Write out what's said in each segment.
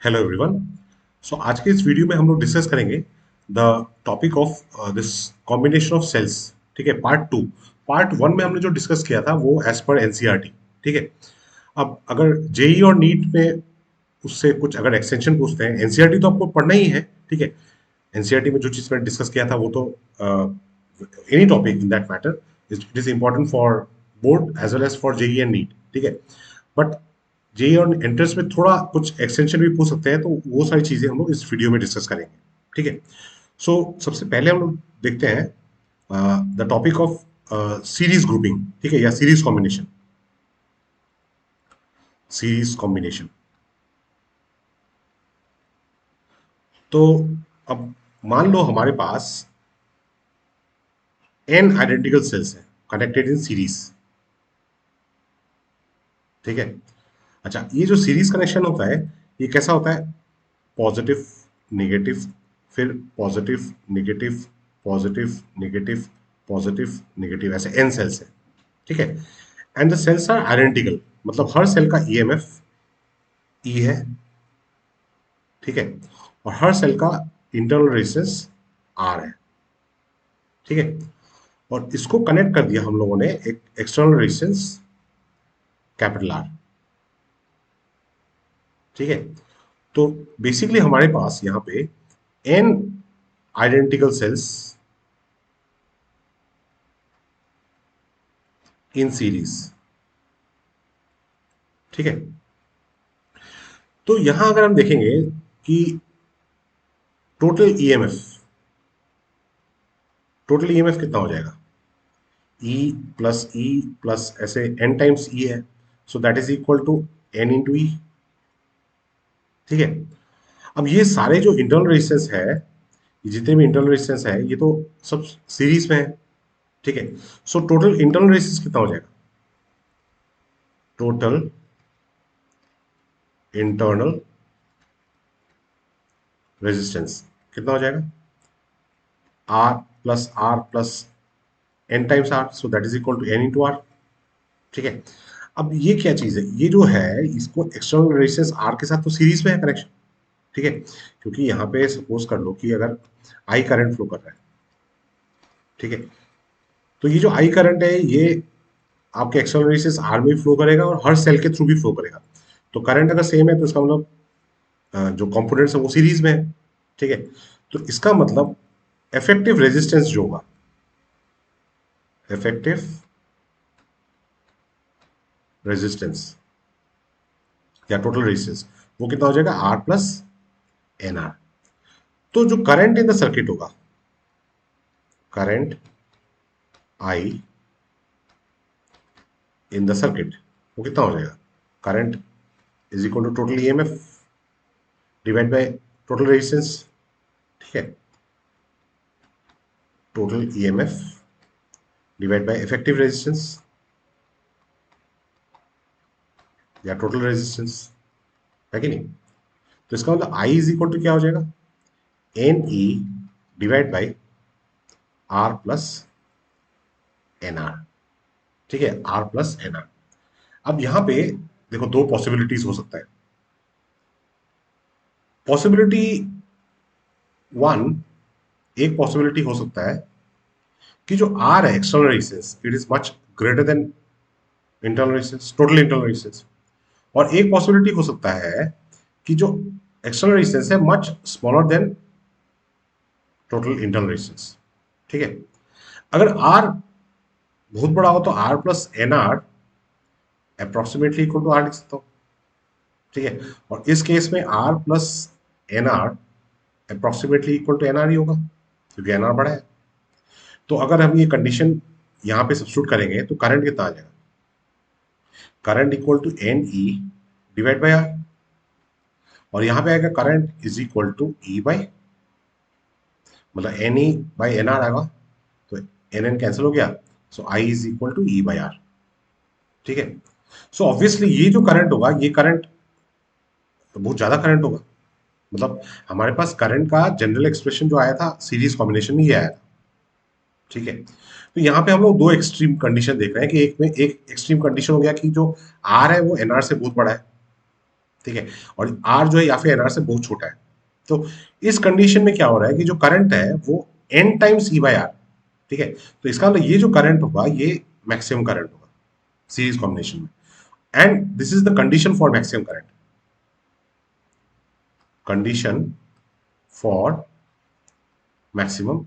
Hello everyone. सो आज के इस वीडियो में हम लोग डिस्कस करेंगे the topic of this combination of cells. ठीक है, पार्ट वन में हमने जो डिस्कस किया था वो एज पर एनसीईआरटी। ठीक है, अब अगर जेई और नीट में उससे कुछ अगर एक्सटेंशन पूछते हैं, एनसीईआरटी तो आपको पढ़ना ही है। ठीक है, एनसीईआरटी में जो चीज़ मैंने डिस्कस किया था वो तो any topic in that matter it is important for board as well as for JEE and NEET. ठीक है, बट जेई और एंट्रेंस में थोड़ा कुछ एक्सटेंशन भी पूछ सकते हैं, तो वो सारी चीजें हम लोग इस वीडियो में डिस्कस करेंगे। ठीक है, सो सबसे पहले हम लोग देखते हैं the topic of series grouping. ठीक है, या सीरीज कॉम्बिनेशन। तो अब मान लो हमारे पास एन आइडेंटिकल सेल्स है कनेक्टेड इन सीरीज। ठीक है, अच्छा, ये जो सीरीज कनेक्शन होता है ये कैसा होता है? पॉजिटिव, नेगेटिव, फिर positive, negative, positive, negative, positive, negative, ऐसे एन सेल्स है। ठीक है, and the cells are identical, मतलब हर सेल का ईएमएफ ई है। ठीक है, और हर सेल का इंटरनल रेजिस्टेंस आर है। ठीक है, और इसको कनेक्ट कर दिया हम लोगों ने एक एक्सटर्नल रेजिस्टेंस कैपिटल आर। ठीक है, तो बेसिकली हमारे पास यहाँ पे n identical cells in series. ठीक है, तो यहां अगर हम देखेंगे कि टोटल ईएमएफ कितना हो जाएगा? ई प्लस ऐसे एन टाइम्स ई है, so that is equal to N into E. ठीक है, अब ये सारे जो इंटरनल रेजिस्टेंस है, ये जितने भी इंटरनल रेजिस्टेंस है ये तो सब सीरीज में है। ठीक है, सो टोटल इंटरनल रेजिस्टेंस कितना हो जाएगा? टोटल इंटरनल रेजिस्टेंस कितना हो जाएगा? R plus n times R, so that is equal to N into R. ठीक है, अब ये क्या चीज है? ये जो है इसको एक्सटर्नल रेजिस्टेंस आर के साथ तो सीरीज में है कनेक्शन। ठीक है, क्योंकि यहाँ पे सपोज कर लो कि अगर आई करंट फ्लो कर रहा है। ठीक है, तो ये जो आई करंट है ये आपके एक्सटर्नल रेजिस्टेंस आर में फ्लो करेगा और हर सेल के थ्रू भी फ्लो करेगा। तो करंट अगर सेम है तो इसका मतलब जो कंपोनेंट्स है वो सीरीज में है। ठीक है, तो इसका मतलब इफेक्टिव रेजिस्टेंस जो होगा, इफेक्टिव रेजिस्टेंस या टोटल रेजिस्टेंस, वो कितना हो जाएगा? R plus N R. तो जो करंट इन द सर्किट होगा, current I in the circuit, वो कितना हो जाएगा? Current is equal to total EMF divide by total resistance. ठीक है, total EMF divide by effective resistance या टोटल रेजिस्टेंस, है कि नहीं? तो इसका मतलब आई इज इक्वल टू क्या हो जाएगा? N E divide by R plus N R. ठीक है, आर प्लस एन आर। अब यहां पे देखो दो पॉसिबिलिटीज हो सकता है। पॉसिबिलिटी वन, एक पॉसिबिलिटी हो सकता है कि जो आर है external resistance it is much greater than internal resistance, total internal resistance. और एक पॉसिबिलिटी हो सकता है कि जो एक्सटर्नल रेजिस्टेंस है much smaller than total internal resistance. ठीक है, अगर आर बहुत बड़ा हो तो R plus N R approximately equal to R लिख सकता हूँ। ठीक है, और इस केस में R plus N R approximately equal to N R ही होगा क्योंकि एन आर बड़ा है। तो अगर हम ये कंडीशन यहाँ पे सब्स्टिट्यूट करेंगे तो करंट कितना आ जाएगा? Current equal to N E divide by R, और यहाँ पे आएगा current is equal to E by, मतलब N E by N R आएगा, तो एन एन कैंसिल हो गया, so I is equal to E by R. ठीक है, सो ऑब्वियसली ये जो करंट होगा ये करंट तो बहुत ज्यादा करंट होगा। मतलब हमारे पास करंट का जनरल एक्सप्रेशन जो आया था सीरीज कॉम्बिनेशन में ये आया था। ठीक है, तो यहाँ पे हम लोग दो एक्सट्रीम कंडीशन देख रहे हैं कि एक में एक एक्सट्रीम कंडीशन हो गया कि जो आर है वो एनआर से बहुत बड़ा है। ठीक है, और आर जो है या फिर एनआर से बहुत छोटा है। तो इस कंडीशन में क्या हो रहा है कि जो करंट है वो n times E by R, ठीक है। तो इसका मतलब ये जो करंट होगा ये मैक्सिमम करंट होगा सीरीज कॉम्बिनेशन में, and this is the condition for maximum current. Condition for maximum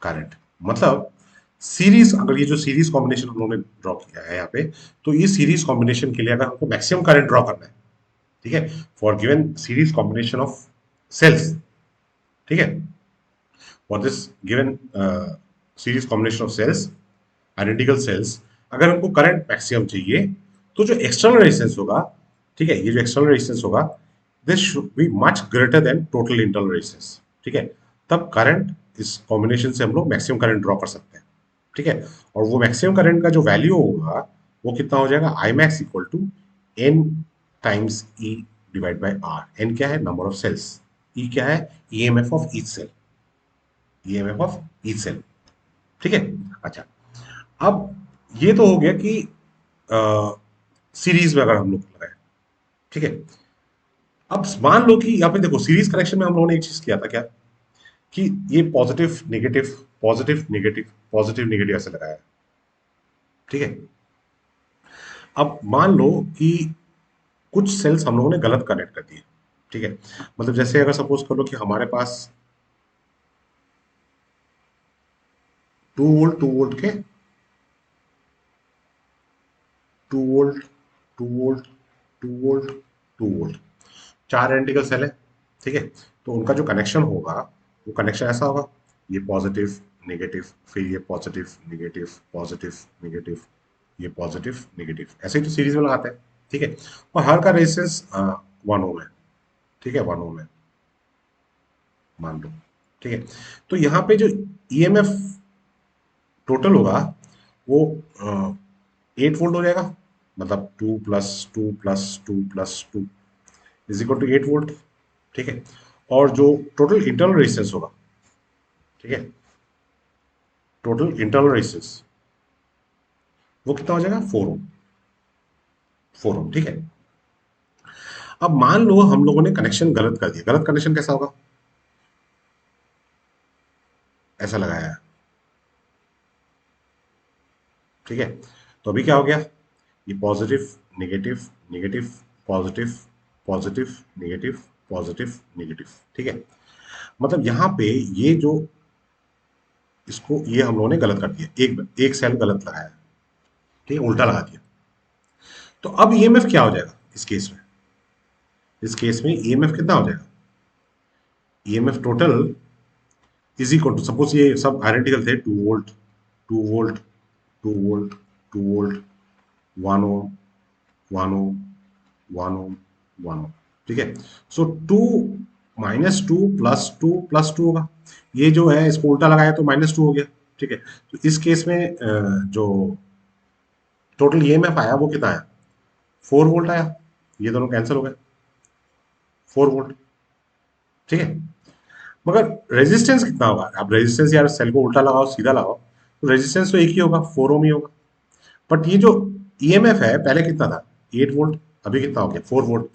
current मतलब सीरीज, अगर ये जो सीरीज कॉम्बिनेशन हम लोगों ने ड्रॉ किया है यहाँ पे, तो ये सीरीज कॉम्बिनेशन के लिए अगर हमको मैक्सिमम करंट ड्रॉ करना है, ठीक है, for given series combination of cells, ठीक है, for this given series combination of cells, identical cells, अगर हमको करंट मैक्सिमम चाहिए तो जो एक्सटर्नल रेजिस्टेंस होगा, ठीक है, ये जो एक्सटर्नल रेजिस्टेंस होगा this should be much greater then total internal resistance, ठीक है। तब करंट इस कॉम्बिनेशन से हम लोग मैक्सिमम करंट ड्रॉ कर सकते हैं, ठीक है। और वो मैक्सिमम करंट का जो वैल्यू होगा वो कितना हो जाएगा, I max equal to N times E divide by R. N क्या है, नंबर ऑफ सेल्स, ई क्या है, EMF of each cell, EMF of each cell, ठीक है। अच्छा, अब ये तो हो गया कि सीरीज में अगर हम लोग लगाए, ठीक है। अब मान लो कि यहाँ पे देखो सीरीज कनेक्शन में हम लोगों ने एक चीज किया था क्या, कि ये positive negative positive negative positive negative ऐसे लगाया, ठीक है। अब मान लो कि कुछ सेल्स हम लोगों ने गलत कनेक्ट कर दिए, ठीक है। मतलब जैसे अगर सपोज करो कि हमारे पास 2 वोल्ट के 2 वोल्ट 2 वोल्ट 2 वोल्ट 2 वोल्ट चार आइडेंटिकल सेल है, ठीक है। तो उनका जो कनेक्शन होगा वो कनेक्शन ऐसा होगा, ये पॉजिटिव नेगेटिव, फिर ये पॉजिटिव नेगेटिव पॉजिटिव नेगेटिव, ये पॉजिटिव नेगेटिव, ऐसे ही तो सीरीज में लगाते हैं, ठीक है। और हर का रेजिस्टेंस 1 ओम है, ठीक है, 1 ओम है मान लो, ठीक है। तो यहाँ पे जो ईएमएफ टोटल होगा वो 8 वोल्ट हो जाएगा, मतलब 2 + 2 + 2 + 2 इज इक्वल टू 8 वोल्ट, ठीक है। और जो टोटल इंटरनल रेजिस्टेंस होगा, ठीक है, टोटल इंटरनल रेजिस्टेंस वो कितना हो जाएगा, 4 ओम, 4 ओम, ठीक है। अब मान लो हम लोगों ने कनेक्शन गलत कर दिया, गलत कनेक्शन कैसा होगा, ऐसा लगाया है, ठीक है। तो अभी क्या हो गया, ये positive negative negative positive positive negative positive negative, ठीक है। मतलब यहाँ पे ये जो इसको ये हम लोगों ने गलत कर दिया, एक सेल गलत लगाया, ठीक है, उल्टा लगा दिया। तो अब ईएमएफ क्या हो जाएगा इस केस में, इस केस में ईएमएफ कितना हो जाएगा, EMF total is equal to, suppose ये सब आइडेंटिकल थे, 2 volt 2 volt 2 volt 2 volt 1 ohm 1 ohm 1 ohm 1 ohm, ठीक है। सो 2 - 2 + 2 + 2 होगा, ये जो है इसको उल्टा लगाया तो -2 हो गया, ठीक है। तो इस केस में जो टोटल ईएमएफ आया वो कितना आया, 4 वोल्ट आया, ये दोनों कैंसिल हो गए, 4 वोल्ट, ठीक है। मगर रेजिस्टेंस कितना होगा, अब रेजिस्टेंस यार सेल को उल्टा लगाओ सीधा लगाओ तो रेजिस्टेंस तो एक ही होगा, 4 ओम ही होगा। बट ये जो ईएमएफ है पहले कितना था, 8 वोल्ट, अभी कितना हो गया, 4 वोल्ट।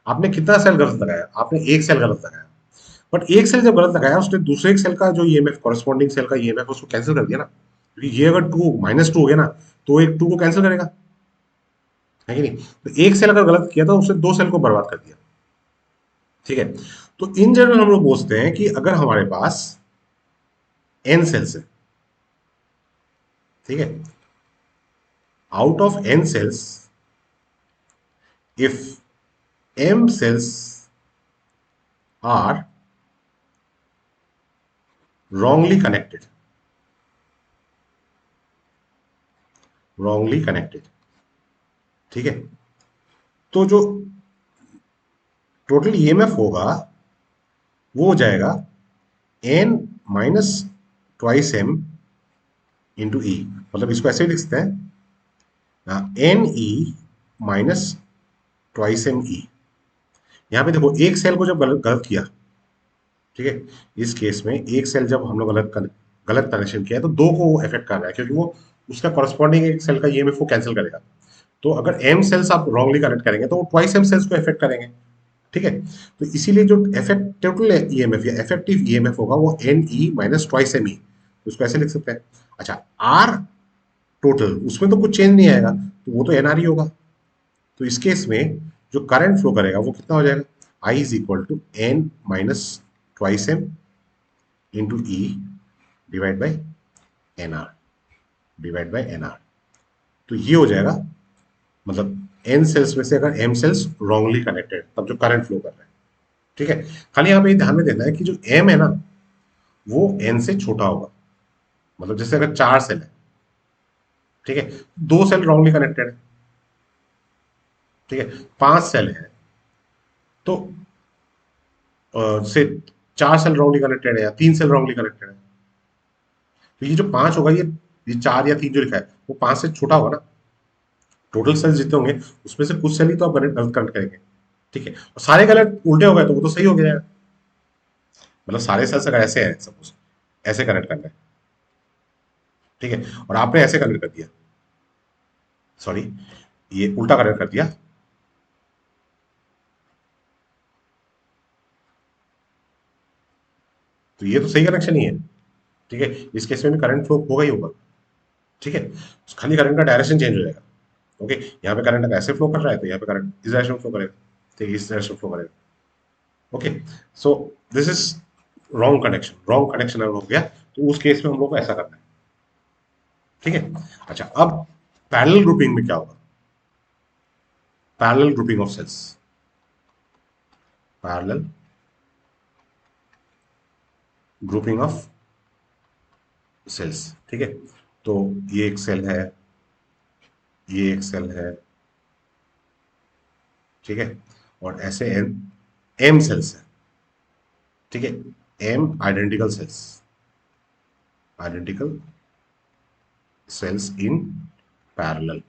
आपने कितना सेल गलत लगाया, आपने एक सेल गलत लगाया, बट एक सेल जब गलत लगाया उसने दूसरे एक सेल का जो ईएमएफ कॉरेस्पॉन्डिंग सेल का ईएमएफ उसको कैंसिल कर दिया ना, क्योंकि ये अगर टू -2 हो गया ना तो एक 2 को कैंसिल करेगा, है कि नहीं। तो एक सेल अगर गलत किया तो उसने दो सेल को बर्बाद कर दिया, ठीक है। तो इन जनरल हम लोग बोलते हैं कि अगर हमारे पास एन सेल्स है, ठीक है, out of N cells if m cells are wrongly connected, wrongly connected, ठीक है। तो जो टोटल ईएमएफ होगा वो हो जाएगा n -2m इंटू ई, मतलब इसको ऐसे लिख सकते हैं एन ई -2m ई। यहाँ पे देखो एक सेल को जब गलत गलत किया, ठीक है, इस केस में एक सेल जब हम लोग गलत कनेक्शन किया है तो दो को इफेक्ट कर रहा है, क्योंकि वो उसका कॉरेस्पॉन्डिंग एक सेल का ईएमएफ को कैंसिल करेगा। तो अगर एम सेल्स आप रॉन्गली कनेक्ट करेंगे तो वो ट्वाइस एम सेल्स को इफेक्ट करेंगे, ठीक है। तो इसीलिए जो इफेक्ट टोटल ईएमएफ या इफेक्टिव ईएमएफ होगा वो N E minus twice M E, तो उसको ऐसे लिख सकते हैं। अच्छा, आर टोटल उसमें तो कुछ चेंज नहीं आएगा, तो वो तो एनआर ही होगा। तो इस केस में जो करंट फ्लो करेगा वो कितना हो जाएगा, I is equal to N minus twice M into E divide by N R, divide by N R. तो ये हो जाएगा, मतलब एन सेल्स में से अगर एम सेल्स रॉन्गली कनेक्टेड तब जो करंट फ्लो कर रहा है, ठीक है। खाली यहाँ पे ध्यान में देना है कि जो एम है ना वो एन से छोटा होगा। मतलब जैसे अगर 4 सेल है, ठीक है, 2 सेल रॉन्गली कनेक्टेड है, ठीक है, 5 सेल है तो से 4 सेल रॉन्गली कनेक्टेड है या 3 सेल रॉन्गली कनेक्टेड है, तो ये जो 5 होगा ये 4 या 3 जो लिखा है वो 5 से छोटा होगा ना। टोटल सेल्स जितने होंगे उसमें से कुछ सेल ही तो आप गलत कनेक्ट करेंगे, ठीक है, और सारे गलत उल्टे हो गए तो वो तो सही हो गया। मतलब सारे सेल्स अगर ऐसे हैं सपोज, ऐसे कनेक्ट करना है, ठीक है, और आपने ऐसे कनेक्ट कर दिया, सॉरी ये उल्टा कनेक्ट कर दिया, तो ये तो सही कनेक्शन ही है, ठीक है। इस केस में भी करंट फ्लो होगा ही होगा, ठीक है। खाली करंट का डायरेक्शन चेंज हो जाएगा। ओके, यहाँ पे करंट अगर ऐसे फ्लो कर रहा है तो यहाँ पे करंट इस डायरेक्शन में फ्लो करेगा, ठीक है, इस डायरेक्शन में फ्लो करेगा। Okay, so this is wrong connection. Wrong connection अगर हो गया तो उस केस में हम लोग को ऐसा करना है, ठीक है। अच्छा, अब पैरेलल ग्रुपिंग में क्या होगा, parallel grouping of cells, parallel grouping of cells, ठीक है। तो ये एक सेल है, ये एक सेल है, ठीक है, और ऐसे एम एम सेल्स है, ठीक है, M identical cells, identical cells in parallel,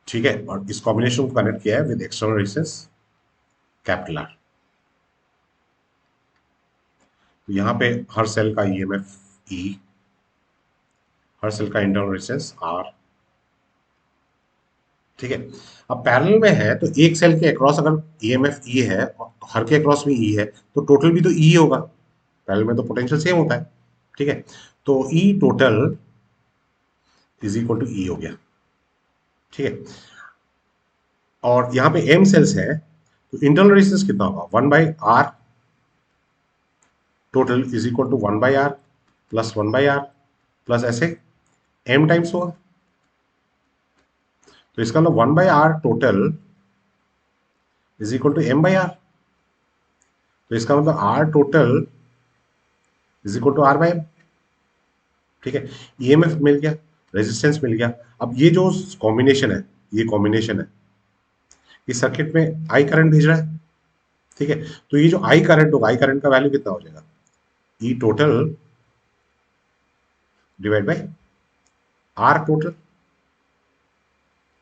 ठीक है, और इस कॉम्बिनेशन को कनेक्ट किया है with external resistance capital R. तो यहां पे हर सेल का ईएमएफ ई, हर सेल का इंटरनल रेजिस्टेंस आर, ठीक है। अब पैरेलल में है तो एक सेल के अक्रॉस अगर ईएमएफ ई है और हर के अक्रॉस में ई है तो टोटल भी तो ई होगा। पैरेलल में तो पोटेंशियल सेम होता है, ठीक है। तो ई टोटल इज इक्वल टू ई हो गया, ठीक है। और यहाँ पे एम सेल्स है तो इंटरनल रेजिस्टेंस कितना होगा, 1/r total is equal to 1/r plus 1/r plus ऐसे एम टाइम्स होगा। तो इसका मतलब 1/r total is equal to m/r। तो इसका मतलब r total is equal to r/m, ठीक है। ईएमएफ मिल गया, रेजिस्टेंस मिल गया। अब ये जो कॉम्बिनेशन है, ये कॉम्बिनेशन है, इस सर्किट में आई करंट भेज रहा है, ठीक है। तो ये जो आई करंट होगा, आई करंट का वैल्यू कितना हो जाएगा, E total divide by R total,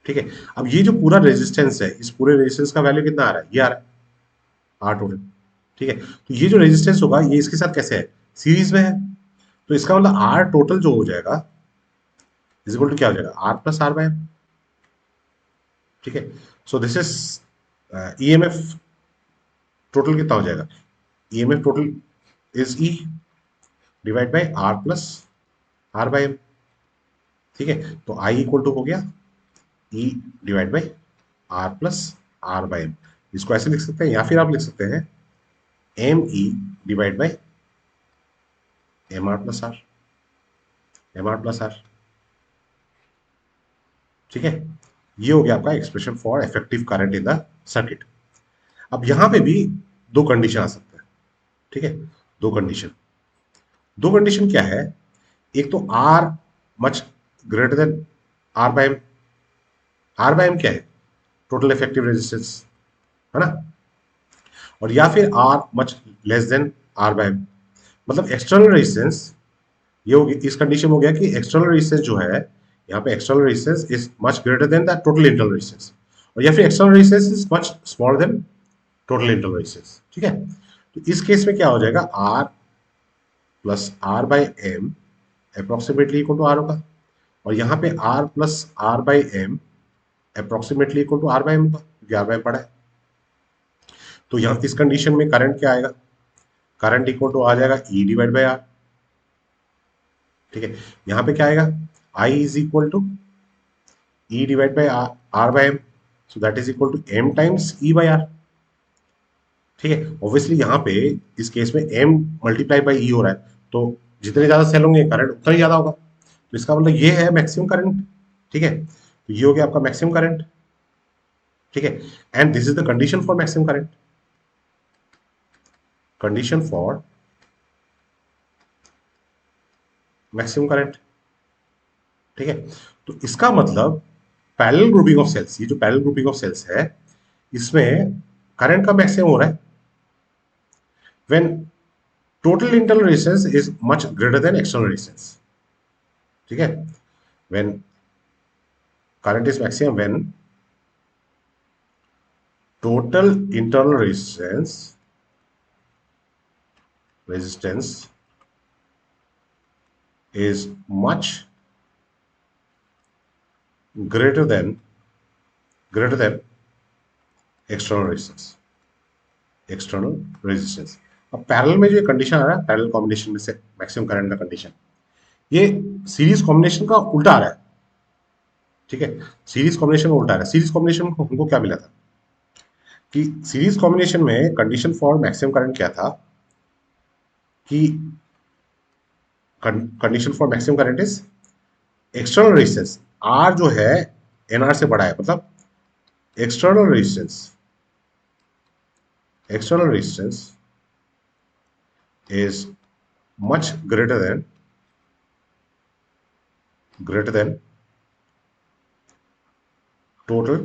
ठीक है। अब ये जो पूरा रेजिस्टेंस है, इस पूरे रेजिस्टेंस का वैल्यू कितना आ रहा है, ये आ रहा है आर टोटल, ठीक है। तो ये जो रेजिस्टेंस होगा ये इसके साथ कैसे है, सीरीज में है। तो इसका मतलब आर टोटल जो हो जाएगा इज इक्वल टू क्या हो जाएगा, R plus R by M, ठीक है। So this is EMF total कितना हो जाएगा, EMF total is E divide by R plus R by M, ठीक है। तो आई इक्वल टू हो गया E divide by R plus R by M. इसको ऐसे लिख सकते हैं या फिर आप लिख सकते हैं M E divide by M R plus R, M R plus R, ठीक है। ये हो गया आपका expression for effective current in the circuit. अब यहां पे भी दो कंडीशन आ सकते हैं, ठीक है, दो कंडीशन। दो कंडीशन क्या है, एक तो R much greater than R by M. R by M क्या है, टोटल इफेक्टिव रेजिस्टेंस, है ना, और या फिर R much less than R by M. मतलब एक्सटर्नल रेजिस्टेंस, ये हो गया, इस कंडीशन में हो गया कि एक्सटर्नल रेजिस्टेंस जो है यहाँ पे external resistance is much greater than the total internal resistance, और या फिर external resistance is much smaller than total internal resistance, ठीक है। तो इस केस में क्या हो जाएगा, R plus R by M approximately equal to R होगा, और यहाँ पे R plus R by M approximately equal to R by M होगा, क्योंकि आर बाई एम पड़ा है। तो यहाँ इस कंडीशन में करंट क्या आएगा, करंट इक्वल टू आ जाएगा ई डिवाइड बाई आर। ठीक है, यहाँ पे क्या आएगा, I is equal to E divide by R by M, so that is equal to M times E by R. ठीक है, ऑब्वियसली यहाँ पे इस केस में एम मल्टीप्लाई बाई ई हो रहा है, तो जितने ज्यादा सेल होंगे करंट उतना ही ज्यादा होगा, तो इसका मतलब ये है मैक्सिमम करंट। ठीक है, तो ये हो गया आपका मैक्सिमम करंट। ठीक है, and this is the condition for maximum current, condition for maximum current. ठीक है, तो इसका मतलब पैरेलल ग्रुपिंग ऑफ सेल्स, ये जो पैरेलल ग्रुपिंग ऑफ सेल्स है इसमें करंट का मैक्सिमम हो रहा है when total internal resistance is much greater then external resistance. ठीक है, when current is maximum when total internal resistance is much greater than external resistance। अब पैरेलल में जो कंडीशन आ रहा है, पैरेलल कॉम्बिनेशन में से मैक्सिमम करंट का कंडीशन, ये सीरीज कॉम्बिनेशन का उल्टा आ रहा है। ठीक है, सीरीज कॉम्बिनेशन का उल्टा आ रहा है। सीरीज कॉम्बिनेशन में हमको क्या मिला था कि सीरीज कॉम्बिनेशन में कंडीशन फॉर मैक्सिमम करंट क्या था कि condition for maximum current is external resistance R जो है एनआर से बड़ा है, मतलब external resistance is much greater than total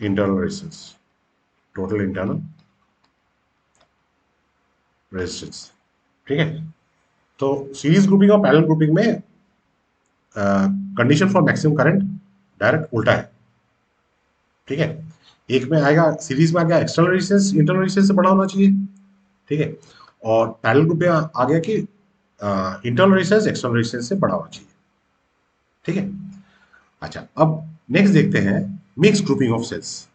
internal resistance। ठीक है, तो सीरीज ग्रुपिंग और पैरेलल ग्रुपिंग में condition for maximum current direct उल्टा है। ठीक है, एक में आएगा, सीरीज में आ गया एक्सटर्नल रेजिस्टेंस इंटरनल रेजिस्टेंस से बड़ा होना चाहिए। ठीक है, और पैरेलल ग्रुप में आ गया कि इंटरनल रेजिस्टेंस एक्सटर्नल रेजिस्टेंस से बड़ा होना चाहिए। ठीक है, अच्छा अब नेक्स्ट देखते हैं मिक्स्ड ग्रुपिंग ऑफ सेल्स।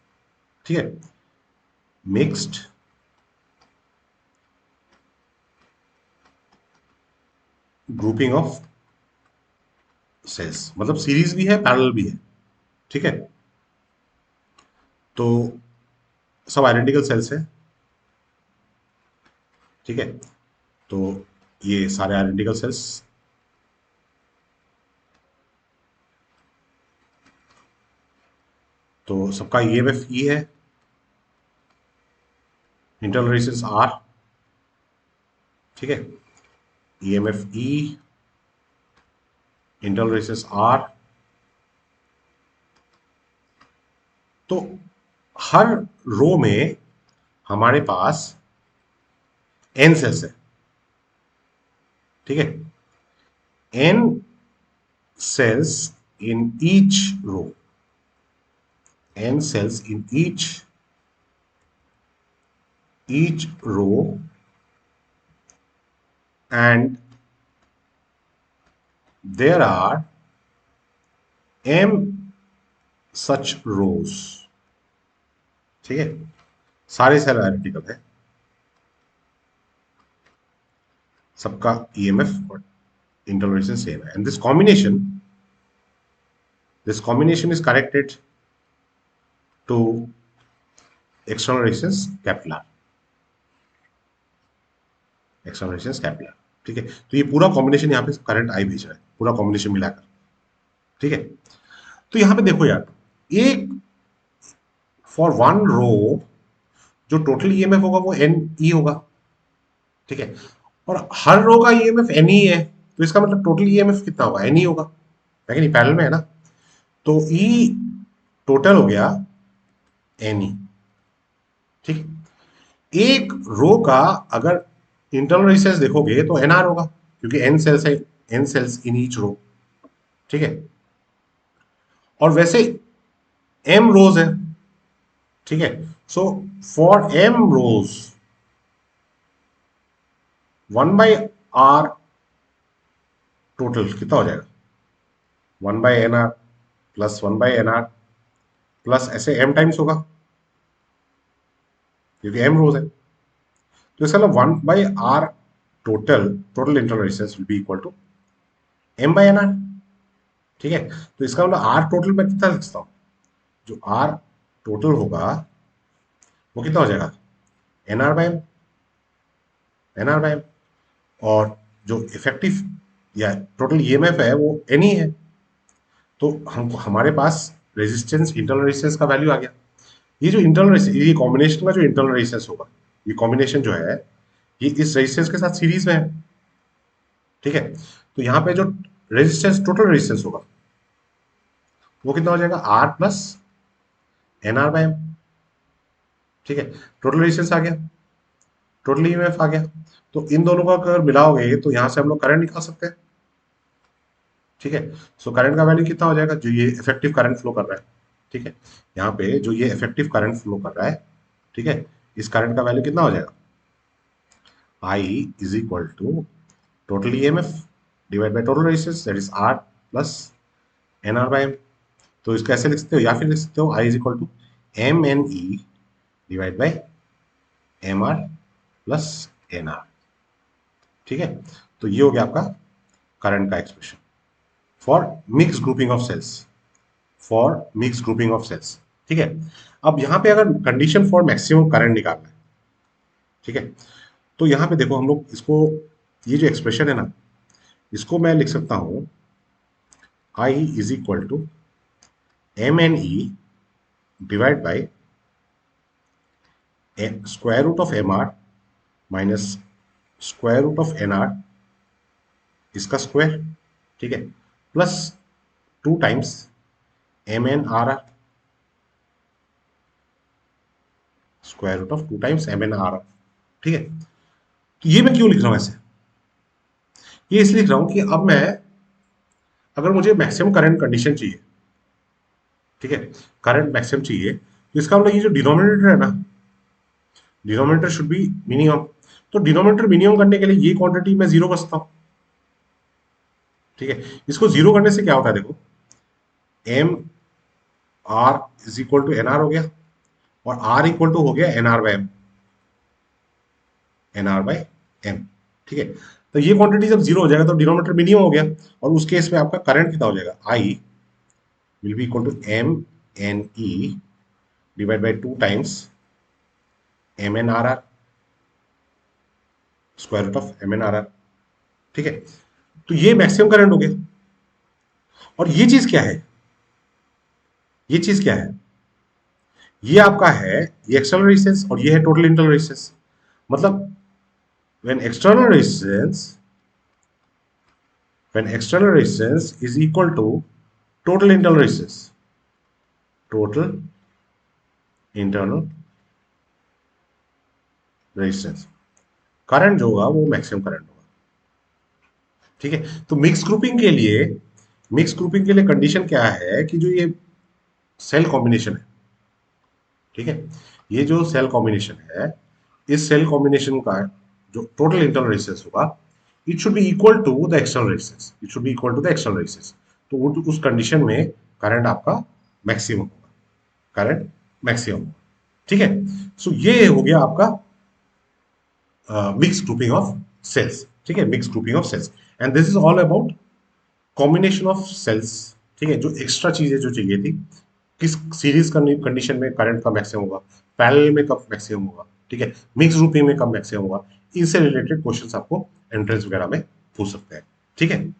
ठीक है, मिक्स्ड ग्रुपिंग ऑफ सेल्स मतलब सीरीज भी है पैरेलल भी है। ठीक है, तो सब आइडेंटिकल सेल्स है। ठीक है, तो ये सारे आइडेंटिकल सेल्स, तो सबका ईएमएफ ई है, इंटरनल रेजिस्टेंस आर। ठीक है, EMF E, internal resistance are. तो हर रो में हमारे पास एन सेल्स है। ठीक है, N cells in each row, n cells in each row, and there are m such rows। ठीक है, सारे सेल आइडेंटिकल है, सबका ईएमएफ और इंटरनल रेजिस्टेंस सेम है, and this combination is corrected to external resistance capital R, external resistance capital R. ठीक है, तो ये पूरा कॉम्बिनेशन यहाँ पे करंट आई भेज रहा है, पूरा कॉम्बिनेशन मिलाकर। ठीक है, तो यहाँ पे देखो यार, एक फॉर वन रो जो टोटल ईएमएफ होगा वो एन ई होगा। ठीक है, और हर रो का ईएमएफ एन ई है, तो इसका मतलब टोटल ईएमएफ कितना होगा, एन ई होगा, है कि नहीं, पैरेलल में है ना। तो ई टोटल हो गया एन ई। ठीक, एक रो का अगर इंटरनल रेजिस्टेंस देखोगे तो एन आर होगा, क्योंकि एन सेल्स है, N cells in each row. ठीक है, और वैसे एम रोज है। ठीक है, so for M rows 1 by r total कितना हो जाएगा, 1/nr प्लस 1/nr प्लस ऐसे m टाइम्स होगा क्योंकि m रोज है। तो इसका मतलब 1/r total total internal resistance will be equal to m/nr। ठीक है, तो इसका मतलब r टोटल मैं कितना लिख सकता हूँ, जो r टोटल होगा वो कितना हो जाएगा, nr/m। और जो इफेक्टिव या टोटल ईएमएफ है वो एन ही है। तो हमको हमारे पास रेजिस्टेंस इंटरनल रेजिस्टेंस का वैल्यू आ गया। ये जो इंटरनल ये कॉम्बिनेशन का जो इंटरनल रेजिस्टेंस होगा, ये कॉम्बिनेशन जो है ये इस रेजिस्टेंस के साथ सीरीज में है। ठीक है, तो यहाँ पे जो रेजिस्टेंस टोटल रेजिस्टेंस होगा वो कितना हो जाएगा, आर प्लस nr/m। ठीक है, टोटल रेजिस्टेंस आ गया, टोटल ईएमएफ आ गया। तो इन दोनों को अगर मिलाओगे तो यहाँ से हम लोग करंट निकाल सकते हैं। ठीक है, सो करंट का वैल्यू कितना हो जाएगा, जो ये इफेक्टिव करंट फ्लो कर रहा है। ठीक है, यहाँ पे जो ये इफेक्टिव करंट फ्लो कर रहा है, ठीक है, इस करंट का वैल्यू कितना हो जाएगा, I is equal to total EMF divide by total resistance that is R plus nr/m। तो इसको ऐसे लिख सकते हो या फिर लिख सकते हो I is equal to mne divide by mr plus nr। ठीक है, तो ये हो गया आपका करंट का expression for mix grouping of cells, for mix grouping of cells. ठीक है, अब यहां पे अगर कंडीशन फॉर मैक्सिमम करंट निकालना है, ठीक है, तो यहां पे देखो हम लोग इसको, ये जो एक्सप्रेशन है ना, इसको मैं लिख सकता हूं I is equal to mne divide by square root of mr minus square root of nr इसका स्क्वायर। ठीक है, plus 2 times mnr square root of 2 times mnr। ठीक है, तो ये मैं क्यों लिख रहा हूं ऐसे, ये इसलिए लिख रहा हूं कि अब मैं, अगर मुझे मैक्सिमम करंट कंडीशन चाहिए, ठीक है, करंट मैक्सिमम चाहिए, तो इसका मतलब ये जो डिनोमिनेटर है ना, डिनोमिनेटर शुड बी मिनिमम। तो डिनोमिनेटर मिनिमम करने के लिए ये क्वांटिटी मैं जीरो कर सकता हूं। ठीक है, इसको जीरो करने से क्या होता है देखो, M R is equal to N R हो गया, और आर इक्वल टू हो गया N R by M, N R by M. ठीक है, तो ये क्वांटिटी जब जीरो हो जाएगा तो डिनोमिनेटर मिनिमम हो गया, और उस केस में आपका करंट कितना हो जाएगा, I will be equal to M N E divide by 2 times M N R R square root of M N R R. ठीक है, तो ये मैक्सिमम करंट हो गया। और ये चीज क्या है, ये चीज क्या है, ये आपका है, ये एक्सटर्नल रेजिस्टेंस और ये है टोटल इंटरनल रेजिस्टेंस। मतलब when external resistance when external resistance is equal to total internal resistance, total internal resistance, current जो होगा वो मैक्सिमम करंट होगा। ठीक है, तो मिक्स ग्रुपिंग के लिए, मिक्स ग्रुपिंग के लिए कंडीशन क्या है कि जो ये सेल कॉम्बिनेशन है, ठीक है, ये जो सेल कॉम्बिनेशन है, इस सेल कॉम्बिनेशन का जो टोटल इंटरनल रेजिस्टेंस होगा, it should be equal to the external resistance, it should be equal to the external resistance. तो उस कंडीशन में करंट आपका मैक्सिमम होगा, करंट मैक्सिमम होगा। ठीक है, सो ये हो गया आपका मिक्स ग्रुपिंग ऑफ सेल्स। ठीक है, mix grouping of cells, and this is all about combination of cells. ठीक है, जो एक्स्ट्रा चीजें जो चाहिए थी, किस सीरीज कंडीशन में करंट का मैक्सिमम होगा, पैरेलल में कब मैक्सिमम होगा, ठीक है, मिक्स ग्रुपिंग में कब मैक्सिमम होगा, इनसे रिलेटेड क्वेश्चंस आपको एंट्रेंस वगैरह में पूछ सकते हैं। ठीक है।